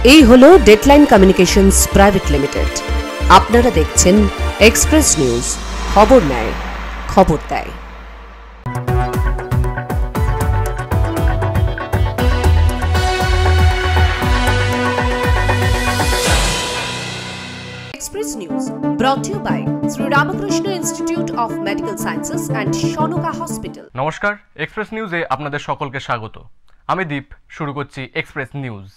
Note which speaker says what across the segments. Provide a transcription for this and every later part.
Speaker 1: এই হলো deadline communications private limited. আপনারা দেখছেন এক্সপ্রেস নিউজ, খবর নেয়, খবর দেয়। Express News brought to you by Sri Ramakrishna Institute of Medical Sciences and Shonoka Hospital.
Speaker 2: নমস্কার, এক্সপ্রেস নিউজে আপনাদের সকলকে স্বাগত। আমি দীপ, শুরু করছি এক্সপ্রেস নিউজ।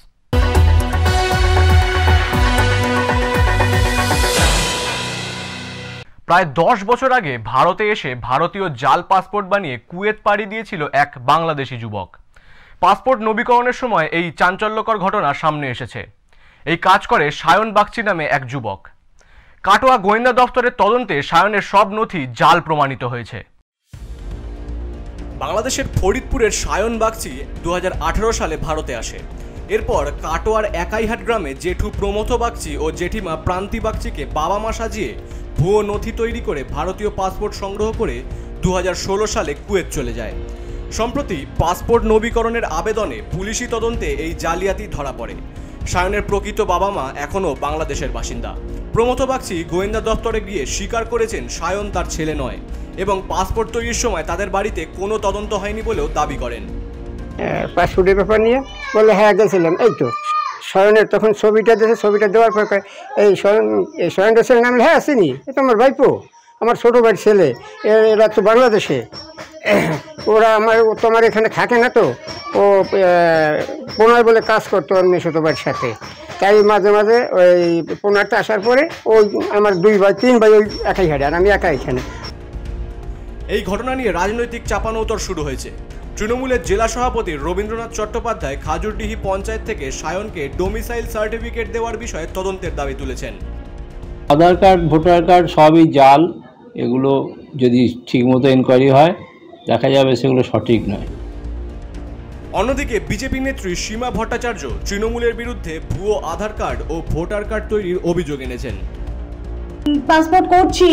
Speaker 2: প্রায় 10 বছর আগে ভারতে এসে ভারতীয় জাল পাসপোর্ট বানিয়ে কুয়েত পাড়ি দিয়েছিল এক বাংলাদেশি যুবক। পাসপোর্ট নবীকরণের সময় এই চাঞ্চল্যকর ঘটনা সামনে এসেছে। এই কাজ করে সায়ন বাগচি নামে এক যুবক। কাটোয়া গোয়েন্দা দপ্তরের তদন্তে সায়নের সব নথি জাল প্রমাণিত হয়েছে। বাংলাদেশের ফরিদপুরের সায়ন বাগচি 2018 সালে ভারতে আসে। এরপর কাটোয়ার একাইহাট গ্রামে জেঠু প্রমথ বাগচি ও জেঠিমা প্রান্তি বাগচিকে বাবা মা সাজিয়ে ভুয়ো নথি তৈরি করে ভারতীয় পাসপোর্ট সংগ্রহ করে 2016 সালে কুয়েত চলে যায়। সম্প্রতি পাসপোর্ট নবীকরণের আবেদনে পুলিশি তদন্তে এই জালিয়াতি ধরা পড়ে। সায়নের প্রকৃত বাবা মা এখনও বাংলাদেশের বাসিন্দা। প্রমথ বাগচি গোয়েন্দা দপ্তরে গিয়ে স্বীকার করেছেন সায়ন তার ছেলে নয় এবং পাসপোর্ট তৈরির সময় তাদের বাড়িতে কোনো তদন্ত হয়নি বলেও দাবি করেন।
Speaker 3: পাসপোর্টের ব্যাপার নিয়ে বলে হ্যাঁ গেছিলাম, এই তো সায়নের তখন ছবিটা দিয়েছে, ছবিটা দেওয়ার পর এই সায়ন ছেলের নাম হ্যাঁ আসেনি, এ তো আমার ভাইপো, আমার ছোটো ভাইয়ের ছেলে, এরা তো বাংলাদেশে, ওরা তোমার এখানে থাকে না, তো ও পোনার বলে কাজ করতো ওর মেয়ে ছোটো ভাইয়ের সাথে। তাই মাঝে মাঝে ওই পোনারটা আসার পরে ওই আমার 2 ভাই 3 ভাই ওই একাই হাড়ে, আর আমি একা এখানে।
Speaker 2: এই ঘটনা নিয়ে রাজনৈতিক চাপানোতর শুরু হয়েছে। তৃণমূলের জেলা সভাপতি রবীন্দ্রনাথ চট্টোপাধ্যায় খাজুরডিহি পঞ্চায়েত থেকে সায়নকে ডোমিসাইল সার্টিফিকেট দেওয়ার বিষয়ে তদন্তের দাবি তুলেছেন।
Speaker 4: আধার কার্ড, ভোটার কার্ড সবই জাল। এগুলো যদি ঠিকমতো এনকোয়ারি হয় দেখা যাবে সেগুলো সঠিক নয়।
Speaker 2: অন্যদিকে বিজেপি নেত্রী সীমা ভট্টাচার্য তৃণমূলের বিরুদ্ধে ভুয়ো আধার কার্ড ও ভোটার কার্ড তৈরির অভিযোগ এনেছেন।
Speaker 5: পাসপোর্ট করছি,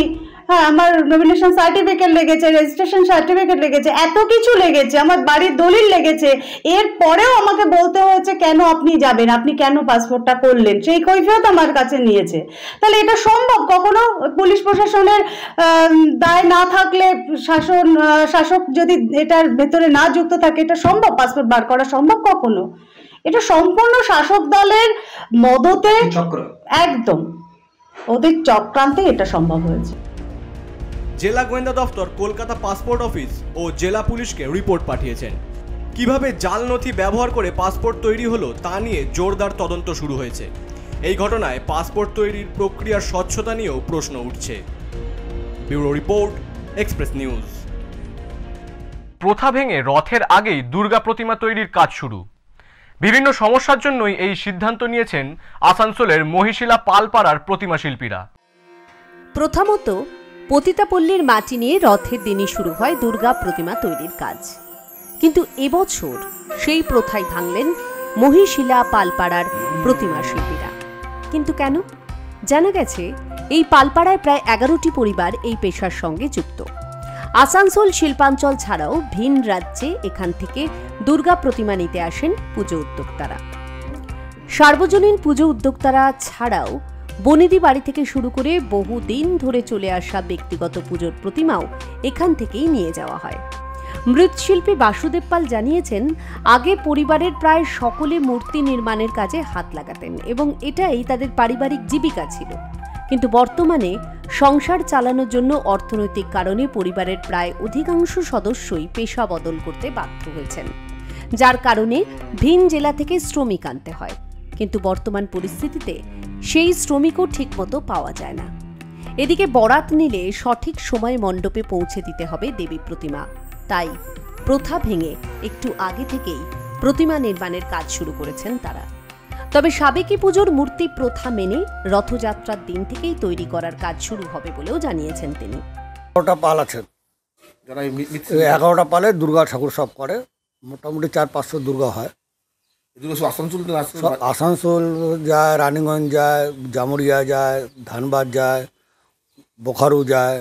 Speaker 5: হ্যাঁ আমার নমিনেশন সার্টিফিকেট লেগেছে, রেজিস্ট্রেশন সার্টিফিকেট লেগেছে, এত কিছু লেগেছে, আমার বাড়ির দলিল লেগেছে, এরপরেও আমাকে বলতে হয়েছে কেন আপনি যাবেন, আপনি কেন পাসপোর্টটা করলেন, সেই কৈফিয়ত আমার কাছে নিয়েছে। তাহলে এটা সম্ভব? কখনো পুলিশ প্রশাসনের দায় না থাকলে, শাসক যদি এটার ভেতরে না যুক্ত থাকে, এটা সম্ভব? পাসপোর্ট বার করা সম্ভব কখনো? এটা সম্পূর্ণ শাসক দলের মদতে, একদম ওদের চক্রান্তে এটা সম্ভব হয়েছে।
Speaker 2: জেলা গোয়েন্দা দপ্তর কলকাতা পাসপোর্ট অফিস ও জেলা পুলিশকে রিপোর্ট পাঠিয়েছেন। কিভাবে জাল নথি ব্যবহার করে পাসপোর্ট তৈরি হলো তা নিয়ে জোরদার তদন্ত শুরু হয়েছে। এই ঘটনায় পাসপোর্ট তৈরির প্রক্রিয়ার স্বচ্ছতা নিয়েও প্রশ্ন উঠছে। Bureau report, Express news. প্রথা ভেঙে রথের আগেই দুর্গা প্রতিমা তৈরির কাজ শুরু। বিভিন্ন সমস্যার জন্যই এই সিদ্ধান্ত নিয়েছেন আসানসোলের মহিশিলা পালপাড়ার প্রতিমা শিল্পীরা।
Speaker 1: প্রথমত পতিতাপল্লীর মাটি নিয়ে রথের দিনই শুরু হয় দুর্গা প্রতিমা তৈরির কাজ। কিন্তু এবছর সেই প্রথাই ভাঙলেন মহিশিলা পালপাড়ার প্রতিমা শিল্পীরা। কিন্তু কেন? জানা গেছে এই পালপাড়ায় প্রায় 11টি পরিবার এই পেশার সঙ্গে যুক্ত। আসানসোল শিল্পাঞ্চল ছাড়াও ভিন রাজ্যে এখান থেকে দুর্গা প্রতিমা নিতে আসেন পুজো উদ্যোক্তারা। সার্বজনীন পুজো উদ্যোক্তারা ছাড়াও বনেদি বাড়ি থেকে শুরু করে বহুদিন ধরে চলে আসা ব্যক্তিগত পুজোর প্রতিমাও এখান থেকেই নিয়ে যাওয়া হয়। মৃৎশিল্পী বাসুদেব পাল জানিয়েছেন, আগে পরিবারের প্রায় সকলে মূর্তি নির্মাণের কাজে হাত লাগাতেন এবং এটাই তাদের পারিবারিক জীবিকা ছিল। কিন্তু বর্তমানে সংসার চালানোর জন্য অর্থনৈতিক কারণে পরিবারের প্রায় অধিকাংশ সদস্যই পেশা বদল করতে বাধ্য হয়েছেন, যার কারণে ভিন জেলা থেকে শ্রমিক আনতে হয়। কিন্তু বর্তমান পরিস্থিতিতে সেই শ্রমিকও ঠিকমতো পাওয়া যায় না। এদিকে বরাত নিলে সঠিক সময় মণ্ডপে পৌঁছে দিতে হবে দেবী প্রতিমা। তাই প্রথা ভেঙে একটু আগে থেকেই প্রতিমা নির্মাণের কাজ শুরু করেছেন তারা। তবে সাবেকি পুজোর মূর্তি প্রথা মেনে রথযাত্রার দিন থেকেই তৈরি করার কাজ শুরু হবে বলেও জানিয়েছেন তিনি।
Speaker 6: 11টা পাল আছে, 11টা পালে দুর্গা ঠাকুর সব করে, মোটামুটি 400-500 দুর্গা হয়। আসানসোল যায়, রানীগঞ্জ যায়, জামুরিয়া যায়, ধানবাদ যায়, বোকারো যায়,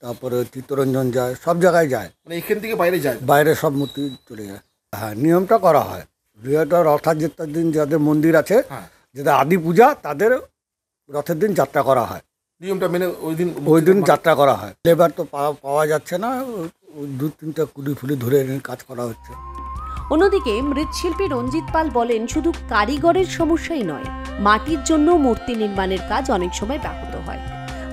Speaker 6: তারপরে চিত্তরঞ্জন যায়, সব জায়গায় যায়।
Speaker 7: মানে এখান থেকে বাইরে যায়,
Speaker 6: বাইরে সব মূর্তি চলে যায়। হ্যাঁ, নিয়মটা করা হয়। বিয়েটা রথযাত্রার দিন যাদের মন্দির আছে, যাদের আদি পূজা, তাদের রথের দিন যাত্রা করা হয়।
Speaker 7: নিয়মটা মেনে
Speaker 6: ওই দিন যাত্রা করা হয়। লেবার তো পাওয়া যাচ্ছে না, 2-3টা কুলি ফুলি ধরে এনে কাজ করা হচ্ছে।
Speaker 1: অন্যদিকে মৃৎশিল্পী রঞ্জিত পাল বলেন, শুধু কারিগরের সমস্যাই নয়, মাটির জন্য মূর্তি নির্মাণের কাজ অনেক সময় ব্যাহত হয়।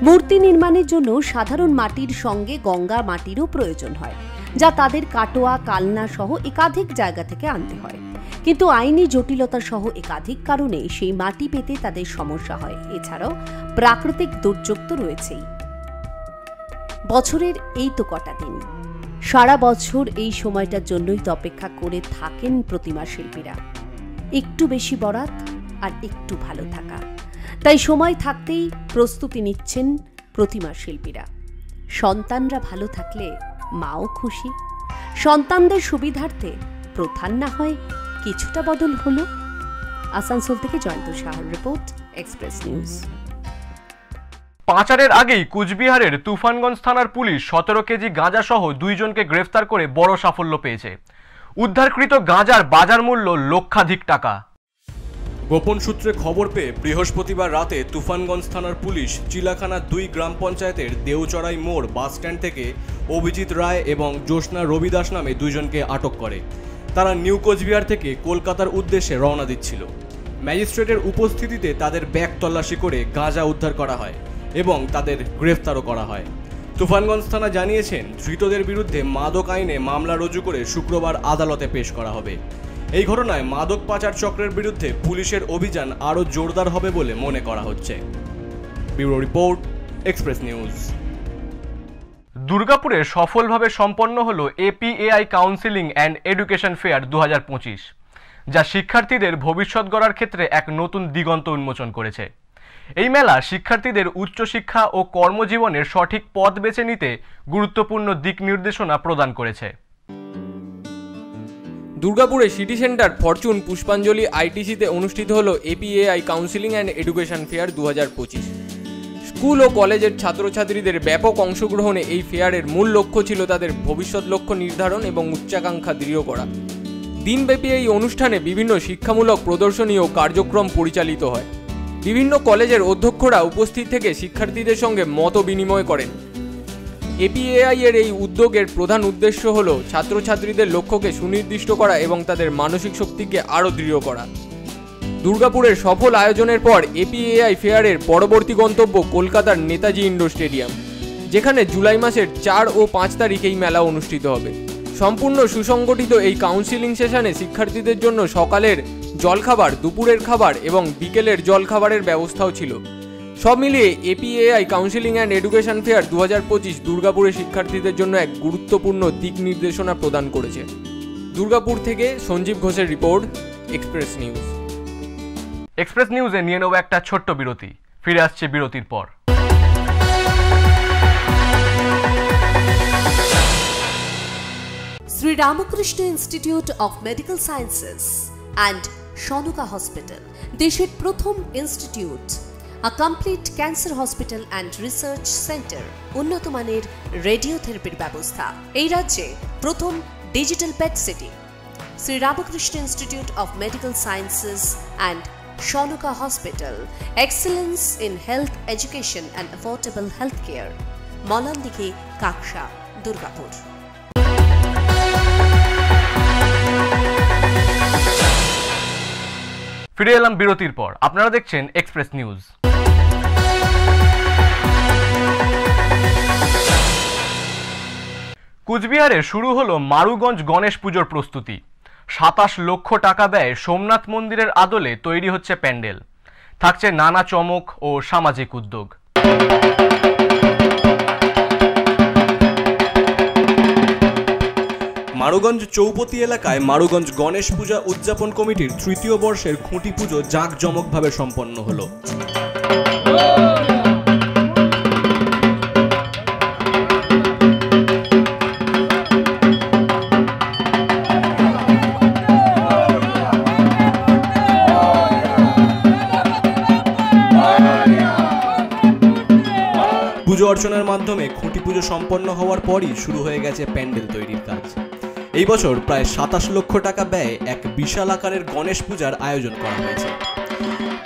Speaker 1: মূর্তি নির্মাণের জন্য সাধারণ মাটির সঙ্গে গঙ্গা মাটিরও প্রয়োজন হয়, যা তাদের কাটোয়া, কালনা সহ একাধিক জায়গা থেকে আনতে হয়। কিন্তু আইনি জটিলতা সহ একাধিক কারণে সেই মাটি পেতে তাদের সমস্যা হয়। এছাড়াও প্রাকৃতিক দুর্যোগ তো রয়েছেই। বছরের এই তো কটা দিন, সারা বছর এই সময়টার জন্যই তো অপেক্ষা করে থাকেন প্রতিমা শিল্পীরা। একটু বেশি বরাত আর একটু ভালো থাকা, তাই সময় থাকতেই প্রস্তুতি নিচ্ছেন প্রতিমা শিল্পীরা। সন্তানরা ভালো থাকলে মাও খুশি। সন্তানদের সুবিধার্থে প্রধান না হয় কিছুটা বদল হলো। আসানসোল থেকে জয়ন্ত সাহার রিপোর্ট, এক্সপ্রেস নিউজ।
Speaker 2: পাচারের আগেই কুচবিহারের তুফানগঞ্জ থানার পুলিশ 17 কেজি গাঁজা সহ 2 জনকে গ্রেফতার করে বড় সাফল্য পেয়েছে। উদ্ধারকৃত গাঁজার বাজার মূল্য লক্ষাধিক টাকা। গোপন সূত্রে খবর পেয়ে বৃহস্পতিবার রাতে তুফানগঞ্জ থানার পুলিশ চিলাখানা 2 গ্রাম পঞ্চায়েতের দেওচড়াই মোড় বাস স্ট্যান্ড থেকে অভিজিৎ রায় এবং জ্যোৎস্না রবিদাস নামে 2 জনকে আটক করে। তারা নিউ কোচবিহার থেকে কলকাতার উদ্দেশ্যে রওনা দিচ্ছিল। ম্যাজিস্ট্রেটের উপস্থিতিতে তাদের ব্যাগ তল্লাশি করে গাঁজা উদ্ধার করা হয় এবং তাদের গ্রেফতারও করা হয়। তুফানগঞ্জ থানা জানিয়েছেন, ধৃতদের বিরুদ্ধে মাদক আইনে মামলা রুজু করে শুক্রবার আদালতে পেশ করা হবে। এই ঘটনায় মাদক পাচার চক্রের বিরুদ্ধে পুলিশের অভিযান আরও জোরদার হবে বলে মনে করা হচ্ছে। Bureau report, Express news. দুর্গাপুরে সফলভাবে সম্পন্ন হলো APAI counselling and education fair 2025, যা শিক্ষার্থীদের ভবিষ্যৎ গড়ার ক্ষেত্রে এক নতুন দিগন্ত উন্মোচন করেছে। এই মেলা শিক্ষার্থীদের উচ্চশিক্ষা ও কর্মজীবনের সঠিক পথ বেছে নিতে গুরুত্বপূর্ণ দিক নির্দেশনা প্রদান করেছে।
Speaker 8: দুর্গাপুরে সিটি সেন্টার ফরচুন পুষ্পাঞ্জলি ITC-তে অনুষ্ঠিত হলো APAI counselling and education fair 2025। School ও কলেজের ছাত্রছাত্রীদের ব্যাপক অংশগ্রহণে এই ফেয়ারের মূল লক্ষ্য ছিল তাদের ভবিষ্যৎ লক্ষ্য নির্ধারণ এবং উচ্চাকাঙ্ক্ষা দৃঢ় করা। দিনব্যাপী এই অনুষ্ঠানে বিভিন্ন শিক্ষামূলক প্রদর্শনী ও কার্যক্রম পরিচালিত হয়। বিভিন্ন কলেজের অধ্যক্ষরা উপস্থিত থেকে শিক্ষার্থীদের সঙ্গে মত বিনিময় করেন। APAI এর এই উদ্যোগের প্রধান উদ্দেশ্য হল ছাত্রছাত্রীদের লক্ষ্যকে সুনির্দিষ্ট করা এবং তাদের মানসিক শক্তিকে আরও দৃঢ় করা। দুর্গাপুরের সফল আয়োজনের পর APAI ফেয়ারের পরবর্তী গন্তব্য কলকাতার নেতাজি ইন্ডোর স্টেডিয়াম, যেখানে জুলাই মাসের 4 ও 5 তারিখ এই মেলা অনুষ্ঠিত হবে। সম্পূর্ণ সুসংগঠিত এই কাউন্সিলিং সেশনে শিক্ষার্থীদের জন্য সকালের জলখাবার, দুপুরের খাবার এবং বিকেলের জলখাবারের ব্যবস্থাও ছিল। সব মিলিয়ে APAI counselling and education fair 2025 দুর্গাপুরের শিক্ষার্থীদের জন্য এক গুরুত্বপূর্ণ দিক নির্দেশনা প্রদান করেছে। দুর্গাপুর থেকে সঞ্জীব ঘোষের রিপোর্ট, এক্সপ্রেস নিউজ।
Speaker 2: এক্সপ্রেস নিউজে নিয়ে নেব একটা ছোট্ট বিরতি। ফিরে আসছে বিরতির পর।
Speaker 1: Sri Ramakrishna Institute of Medical Sciences and Shanuka Hospital, দেশের প্রথম institute, a complete cancer hospital and research center, উন্নত মানের রেডিওথেরাপির ব্যবস্থা, এই রাজ্যে প্রথম digital pet city. Sri Ramakrishna Institute of Medical Sciences and Shanuka Hospital, excellence in health education and affordable healthcare, Malandighi, Kaksa, Durgapur.
Speaker 2: ফিরে এলাম বিরতির পর। আপনারা দেখছেন এক্সপ্রেস নিউজ। কুচবিহারে শুরু হলো মারুগঞ্জ গণেশ পুজোর প্রস্তুতি। 27 লক্ষ টাকা ব্যয়ে সোমনাথ মন্দিরের আদলে তৈরি হচ্ছে প্যান্ডেল। থাকছে নানা চমক ও সামাজিক উদ্যোগ। মারুগঞ্জ চৌপতি এলাকায় মারুগঞ্জ গণেশ পূজা উদযাপন কমিটির 3য় বর্ষের খুঁটি পুজো জাঁকজমকভাবে সম্পন্ন হলো। পুজো অর্চনার মাধ্যমে খুঁটি পুজো সম্পন্ন হওয়ার পরই শুরু হয়ে গেছে প্যান্ডেল তৈরির কাজ। এই বছর প্রায় 27 লক্ষ টাকা ব্যয়ে এক বিশাল আকারের গণেশ পূজার আয়োজন করা হয়েছে।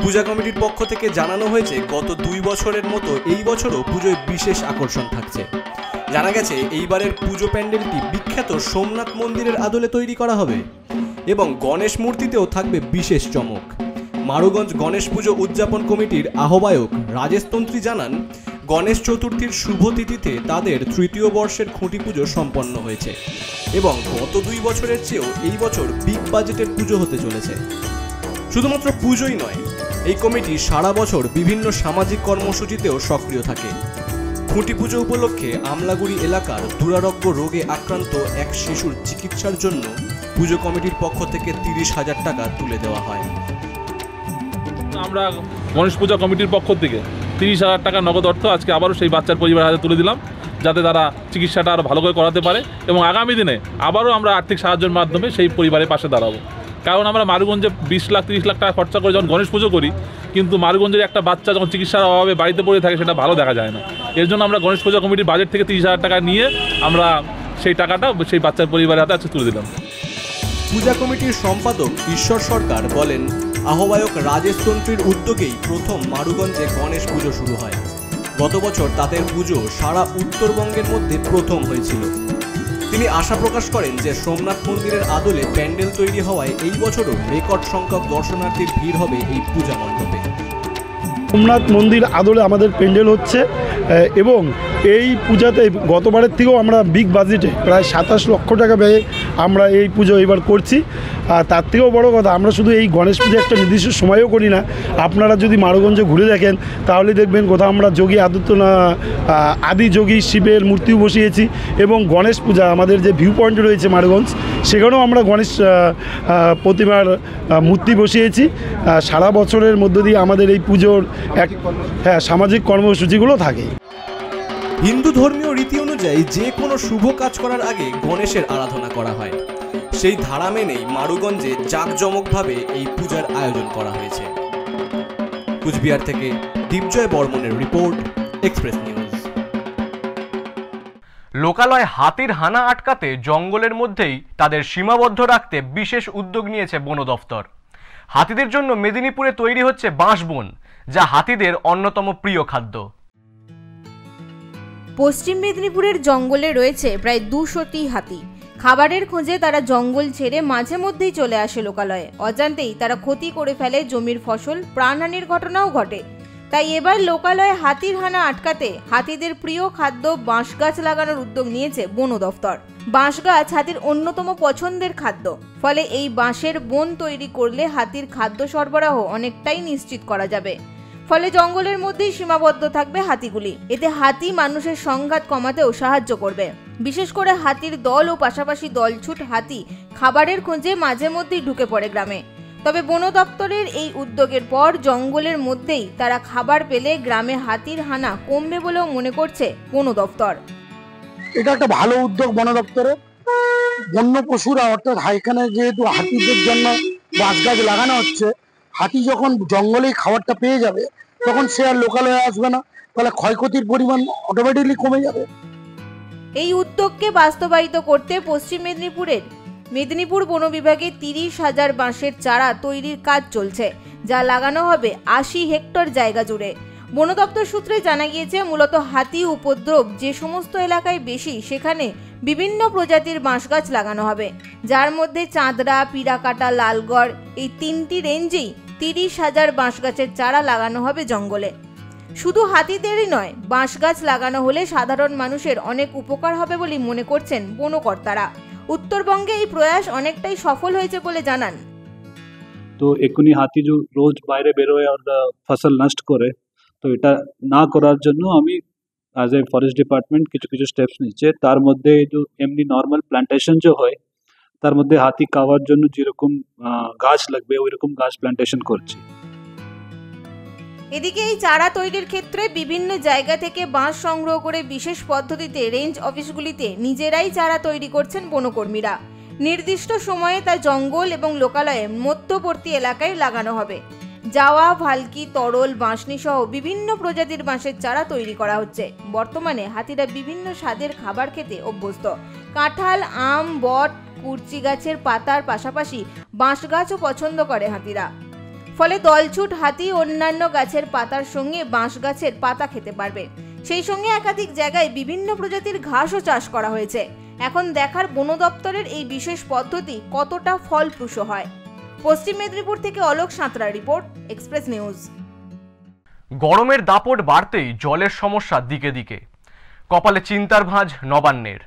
Speaker 2: পূজা কমিটির পক্ষ থেকে জানানো হয়েছে, গত 2 বছরের মতো এই বছরও পুজোয় বিশেষ আকর্ষণ থাকছে। জানা গেছে এইবারের পুজো প্যান্ডেলটি বিখ্যাত সোমনাথ মন্দিরের আদলে তৈরি করা হবে এবং গণেশ মূর্তিতেও থাকবে বিশেষ চমক। মারুগঞ্জ গণেশ পুজো উদযাপন কমিটির আহ্বায়ক রাজেশ তন্ত্রী জানান, গণেশ চতুর্থীর শুভ তিথিতে তাদের 3য় বর্ষের খুঁটি পুজো সম্পন্ন হয়েছে এবং গত 2 বছরের চেয়েও এই বছর বিগ বাজেটের পুজো হতে চলেছে। শুধুমাত্র পুজোই নয়, এই কমিটি সারা বছর বিভিন্ন সামাজিক কর্মসূচিতেও সক্রিয় থাকে। খুঁটি পুজো উপলক্ষে আমলাগুড়ি এলাকার দুরারোগ্য রোগে আক্রান্ত এক শিশুর চিকিৎসার জন্য পুজো কমিটির পক্ষ থেকে 30,000 টাকা তুলে দেওয়া হয়।
Speaker 7: আমরা গণেশ পূজা কমিটির পক্ষ থেকে 30,000 টাকা নগদ অর্থ আজকে আবারও সেই বাচ্চার পরিবারের হাতে তুলে দিলাম, যাতে তারা চিকিৎসাটা আরও ভালো করে করাতে পারে এবং আগামী দিনে আবারও আমরা আর্থিক সাহায্যের মাধ্যমে সেই পরিবারের পাশে দাঁড়াবো। কারণ আমরা মারুগঞ্জে 20 লাখ 30 লাখ টাকা খরচা করে যখন গণেশ পুজো করি, কিন্তু মারুগঞ্জের একটা বাচ্চা যখন চিকিৎসার অভাবে বাড়িতে পড়ে থাকে সেটা ভালো দেখা যায় না। এর জন্য আমরা গণেশ পূজা কমিটির বাজেট থেকে 30,000 টাকা নিয়ে আমরা সেই টাকাটা সেই বাচ্চার পরিবারের হাতে আজকে তুলে দিলাম।
Speaker 2: পূজা কমিটির সম্পাদক ঈশ্বর সরকার বলেন, আহ্বায়ক রাজেশ তন্ত্রীর উদ্যোগেই প্রথম মারুগঞ্জে গণেশ পুজো শুরু হয়। গত বছর তাদের পুজো সারা উত্তরবঙ্গের মধ্যে প্রথম হয়েছিল। তিনি আশা প্রকাশ করেন যে সোমনাথ মন্দিরের আদলে প্যান্ডেল তৈরি হওয়ায় এই বছরও রেকর্ড সংখ্যক দর্শনার্থীর ভিড় হবে এই পূজা মণ্ডপে।
Speaker 9: সোমনাথ মন্দির আদলে আমাদের প্যান্ডেল হচ্ছে এবং এই পূজাতে গতবারের থেকেও আমরা বিগ বাজেটে প্রায় 27 লক্ষ টাকা ব্যয়ে আমরা এই পুজো এবার করছি। আর তার থেকেও বড় কথা, আমরা শুধু এই গণেশ পূজা একটা নির্দিষ্ট সময়ও করি না। আপনারা যদি মারুগঞ্জে ঘুরে দেখেন তাহলে দেখবেন কোথাও আমরা যোগী আদি যোগী শিবের মূর্তিও বসিয়েছি এবং গণেশ পূজা আমাদের যে ভিউ পয়েন্ট রয়েছে মারুগঞ্জ, সেখানেও আমরা গণেশ প্রতিমার মূর্তি বসিয়েছি। সারা বছরের মধ্য দিয়ে আমাদের এই পুজোর সামাজিক কর্মসূচিগুলো থাকে।
Speaker 2: হিন্দু ধর্মীয় রীতি অনুযায়ী যে কোনো শুভ কাজ করার আগে গণেশের আরাধনা করা হয়। সেই ধারা মেনেই মারুগঞ্জে জাঁকজমকভাবে এই পূজার আয়োজন করা হয়েছে। কুচবিহার থেকে দীপজয় বর্মনের রিপোর্ট, এক্সপ্রেস নিউজ।
Speaker 10: লোকালয়ে হাতির হানা আটকাতে জঙ্গলের মধ্যেই তাদের সীমাবদ্ধ রাখতে বিশেষ উদ্যোগ নিয়েছে বন দফতর। হাতিদের জন্য মেদিনীপুরে তৈরি হচ্ছে বাঁশবন, যা হাতিদের অন্যতম প্রিয় খাদ্য।
Speaker 11: পশ্চিম মেদিনীপুরের জঙ্গলে রয়েছে প্রায় 200টি হাতি। খাবারের খোঁজে তারা জঙ্গল ছেড়ে মাঝে মধ্যেই চলে আসে লোকালয়ে। অজান্তেই তারা ক্ষতি করে ফেলে জমির ফসল, প্রাণহানির ঘটনাও ঘটে। তাই এবার লোকালয়ে হাতির হানা আটকাতে হাতিদের প্রিয় খাদ্য বাঁশ গাছ লাগানোর উদ্যোগ নিয়েছে বন দফতর। বাঁশ গাছ হাতির অন্যতম পছন্দের খাদ্য, ফলে এই বাঁশের বন তৈরি করলে হাতির খাদ্য সরবরাহ অনেকটাই নিশ্চিত করা যাবে। ফলে জঙ্গলের মধ্যেই সীমাবদ্ধ থাকবে হাতিগুলি। এতে হাতি মানুষের সংঘাত কমাতেও সাহায্য করবে। বিশেষ করে হাতির দল ও পাশাপাশি দলছুট হাতি খাবারের খোঁজে মাঝে মধ্যেই ঢুকে পড়ে গ্রামে। তবে বন দপ্তরের এই উদ্যোগের পর জঙ্গলের মধ্যেই তারা খাবার পেলে গ্রামে হাতির হানা কমবে বলেও মনে করছে বন দপ্তর।
Speaker 6: এটা একটা ভালো উদ্যোগ বন দপ্তরের। বন্য পশুরা অর্থাৎ এখানে যেহেতু হাতিদের জন্য বাঁশ গাছ লাগানো হচ্ছে, হাতি যখন জঙ্গলেই খাবারটা পেয়ে যাবে তখন সে আর লোকালয়ে আসবে না, তাহলে ক্ষয়ক্ষতির পরিমাণ অটোমেটিকলি কমে যাবে।
Speaker 11: এই উদ্যোগকে বাস্তবায়িত করতে পশ্চিম মেদিনীপুর বন বিভাগে 30,000 বাঁশের চারা তৈরির কাজ চলছে, যা লাগানো হবে 80 হেক্টর জায়গা জুড়ে। বন দপ্তর সূত্রে জানা গিয়েছে, মূলত হাতি উপদ্রব যে সমস্ত এলাকায় বেশি সেখানে বিভিন্ন প্রজাতির বাঁশ গাছ লাগানো হবে, যার মধ্যে চাঁদরা, পিরাকাটা, লালগড় এই 3টি রেঞ্জেই 30,000 বাঁশ গাছের চারা লাগানো হবে জঙ্গলে। শুধু হাতিদেরই নয়, বাঁশ গাছ লাগানো হলে সাধারণ মানুষের অনেক উপকার হবে বলে মনে করছেন বনকর্তারা। উত্তরবঙ্গে এই প্রয়াস অনেকটাই সফল হয়েছে বলে জানান।
Speaker 12: তো এক্ষুনি হাতি যে রোজ বাইরে বেরোয় আর ফসল নষ্ট করে, তো এটা না করার জন্য আমি অ্যাজ এ ফরেস্ট ডিপার্টমেন্ট কিছু কিছু স্টেপস নিচ্ছে। তার মধ্যে যে এমনি নর্মাল প্ল্যান্টেশন যে হয় তার মধ্যে হাতি খাওয়ার জন্য যেরকম গাছ লাগবে ওই রকম গাছ প্ল্যান্টেশন করছি।
Speaker 11: এদিকে এই চারা তৈরির ক্ষেত্রে বিভিন্ন জায়গা থেকে বাঁশ সংগ্রহ করে বিশেষ পদ্ধতিতে রেঞ্জ অফিসগুলিতে নিজেরাই চারা তৈরি করছেন বনকর্মীরা। নির্দিষ্ট সময়ে তা জঙ্গল এবং লোকালয়ে মধ্যবর্তী এলাকায় লাগানো হবে। জাওয়া, ভালকি, তরল, বাঁশনি সহ বিভিন্ন প্রজাতির বাঁশের চারা তৈরি করা হচ্ছে। বর্তমানে হাতিরা বিভিন্ন স্বাদের খাবার খেতে অভ্যস্ত। কাঁঠাল, আম, বট, কুরচি গাছের পাতার পাশাপাশি বাঁশ গাছও পছন্দ করে হাতিরা। ফলে দলছুট হাতি অন্যান্য গাছের পাতার সঙ্গে বাঁশ গাছের পাতা খেতে পারবে। সেই সঙ্গে একাধিক জায়গায় বিভিন্ন প্রজাতির ঘাসও চাষ করা হয়েছে। এখন দেখার বন দপ্তরের এই বিশেষ পদ্ধতি কতটা ফলপ্রসূ হয়। পশ্চিম মেদিনীপুর থেকে Alok Santra report, Express news.
Speaker 10: গরমের দাপট বাড়তেই জলের সমস্যা দিকে দিকে। কপালে চিন্তার ভাঁজ নবান্নের।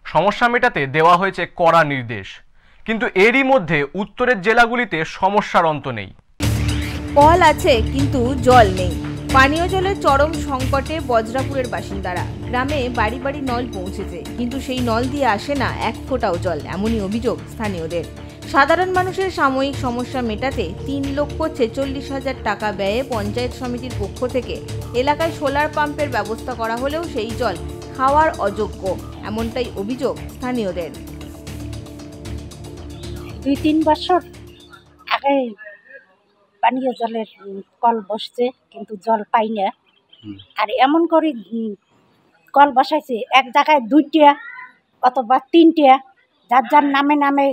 Speaker 10: সমস্যা মেটাতে দেওয়া হয়েছে কড়া নির্দেশ, কিন্তু এরই মধ্যে উত্তরের জেলাগুলিতে সমস্যার অন্ত নেই।
Speaker 11: কল আছে কিন্তু জল নেই। পানীয় জলের চরম সংকটে বজ্রাপুরের বাসিন্দারা। গ্রামে বাড়ি বাড়ি নল পৌঁছেছে, কিন্তু সেই নল দিয়ে আসে না এক ফোঁটাও জল, এমনই অভিযোগ স্থানীয়দের। সাধারণ মানুষের সাময়িক সমস্যা মেটাতে 3,46,000 টাকা ব্যয়ে পঞ্চায়েত সমিতির পক্ষ থেকে এলাকায় সোলার পাম্পের ব্যবস্থা করা হলেও সেই জল খাওয়ার অযোগ্য, এমনটাই অভিযোগ স্থানীয়দের।
Speaker 13: 2-3 বছর আগে পানীয় জলের কল বসছে, কিন্তু জল পাই না। আর এমন করে কল বসাইছে, এক জায়গায় 2টা অথবা 3টা, যার যার নামে নামে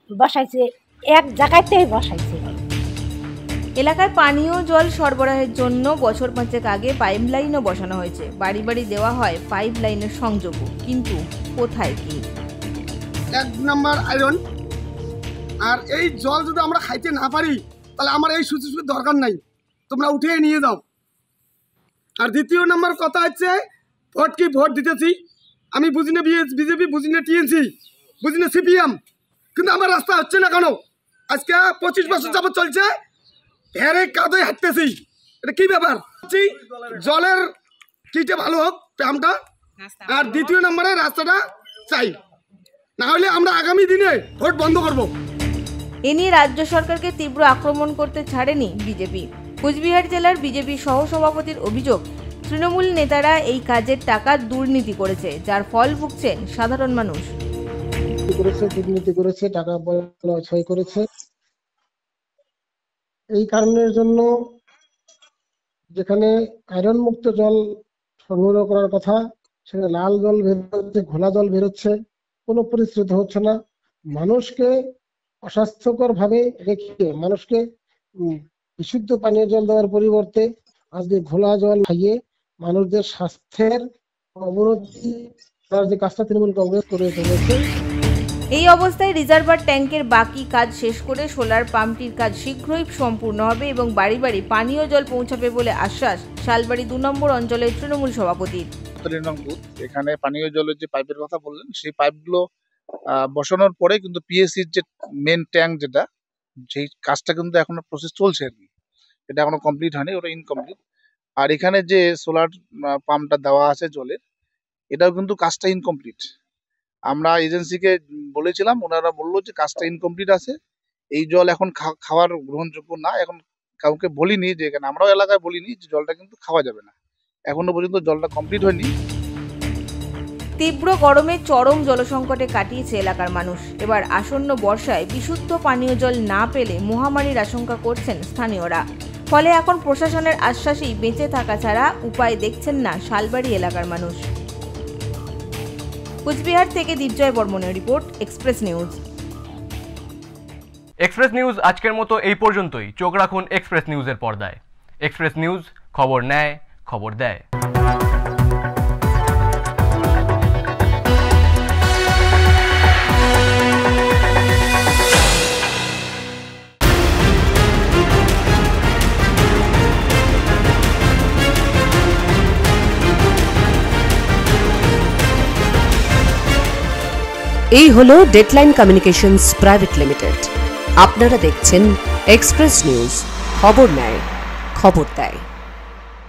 Speaker 13: বসাইছে, এক জায়গাতেই বসাইছে।
Speaker 11: এলাকায় পানীয় জল সরবরাহের জন্য বছর 5 আগে পাইপ লাইনও বসানো হয়েছে। বাড়ি বাড়ি দেওয়া হয় পাইপ লাইনের সংযোগ, কিন্তু কোথায় কি?
Speaker 6: 1 নম্বর আয়রন। আর এই জল যদি আমরা খাইতে না পারি তাহলে আমার এই সুচির দরকার নাই, তোমরা উঠিয়ে নিয়ে যাও। আর দ্বিতীয় নম্বর কথা হচ্ছে, ভোট কি ভোট দিতেছি আমি, বুঝি না বিজেপি, বুঝি না টিএমসি, বুঝি না সিপিএম, কিন্তু আমার রাস্তা হচ্ছে না কেন? আজকে 25 বছর যাবত চলছে, ভেড়ে কাদে হাঁটতেছি, এটা কি ব্যাপার? জলের কিটা ভালো হোক পাম্পটা, আর দ্বিতীয় নম্বরে রাস্তাটা চাই, না হলে আমরা আগামী দিনে ভোট বন্ধ করব।
Speaker 11: এ নিয়ে রাজ্য সরকারকে তীব্র আক্রমণ করতে ছাড়েনি বিজেপি। কুচবিহার জেলার বিজেপি সহসভাপতির অভিযোগ, তৃণমূল নেতারা এই কাজের টাকা দুর্নীতি করেছে, যার ফল ভুগছেন সাধারণ মানুষ।
Speaker 14: দুর্নীতি করেছে, টাকা ছয় করেছে। এই কারণের জন্য যেখানে আয়রন মুক্ত জল সংগ্রহ করার কথা, সেখানে লাল জল বেরোচ্ছে, ঘোলা জল বেরোচ্ছে, কোনো পরিস্থিতি হচ্ছে না। মানুষকে অস্বাস্থ্যকর ভাবে রেখে মানুষকে বিশুদ্ধ পানীয় জল দেওয়ার পরিবর্তে আজকে ঘোলা জল খাইয়ে মানুষদের স্বাস্থ্যের অবনতি করার যে কাজটা তৃণমূল কংগ্রেস করে চলেছে।
Speaker 11: এই অবস্থায় রিজার্ভার ট্যাঙ্কের বাকি কাজ শেষ করে সোলার পাম্পটির কাজ শীঘ্রই সম্পূর্ণ হবে এবং বাড়ি বাড়ি পানীয় জল পৌঁছাবে বলে আশ্বাস শালবাড়ি 2 নম্বর অঞ্চলের তৃণমূল সভাপতির।
Speaker 15: এখানে পানীয় জলের যে পাইপের কথা বললেন, সেই পাইপগুলো বসানোর পরে কিন্তু পিএসসির যে মেন ট্যাঙ্ক যেটা, সেই কাজটা কিন্তু এখনো প্রসেস চলছে আর কি, এটা এখনো কমপ্লিট হয়নি, ওটা ইনকমপ্লিট। আর এখানে যে সোলার পাম্পটা দেওয়া আছে জলের, এটাও কিন্তু কাজটা ইনকমপ্লিট। আমরা এজেন্সিকে বলেছিলাম, ওনারা বললো যে কাজটা ইনকমপ্লিট আছে, এই জল এখন খাওয়ার গ্রহণযোগ্য না। এখন কাউকে বলিনি যে, এখানে আমরাও এলাকায় বলিনি যে জলটা কিন্তু খাওয়া যাবে না, এখনো পর্যন্ত জলটা কমপ্লিট হয়নি।
Speaker 11: তীব্র গরমে চরম জলসংকটে কাটিয়েছে এলাকার মানুষ। এবার আসন্ন বর্ষায় বিশুদ্ধ পানীয় জল না পেলে মহামারীর আশঙ্কা করছেন স্থানীয়রা। ফলে এখন প্রশাসনের আশ্বাসেই বেঁচে থাকা ছাড়া উপায় দেখছেন না শালবাড়ি এলাকার মানুষ। কুচবিহার থেকে দীপজয় বর্মনের রিপোর্ট, এক্সপ্রেস নিউজ।
Speaker 10: এক্সপ্রেস নিউজ আজকের মতো এই পর্যন্তই। চোখ রাখুন এক্সপ্রেস নিউজের পর্দায়। এক্সপ্রেস নিউজ, খবর নেয়, খবর দেয়।
Speaker 1: এই হলো ডেডলাইন কমিউনিকেশনস প্রাইভেট লিমিটেড। আপনারা দেখছেন এক্সপ্রেস নিউজ, খবর নেয়, খবর দেয়।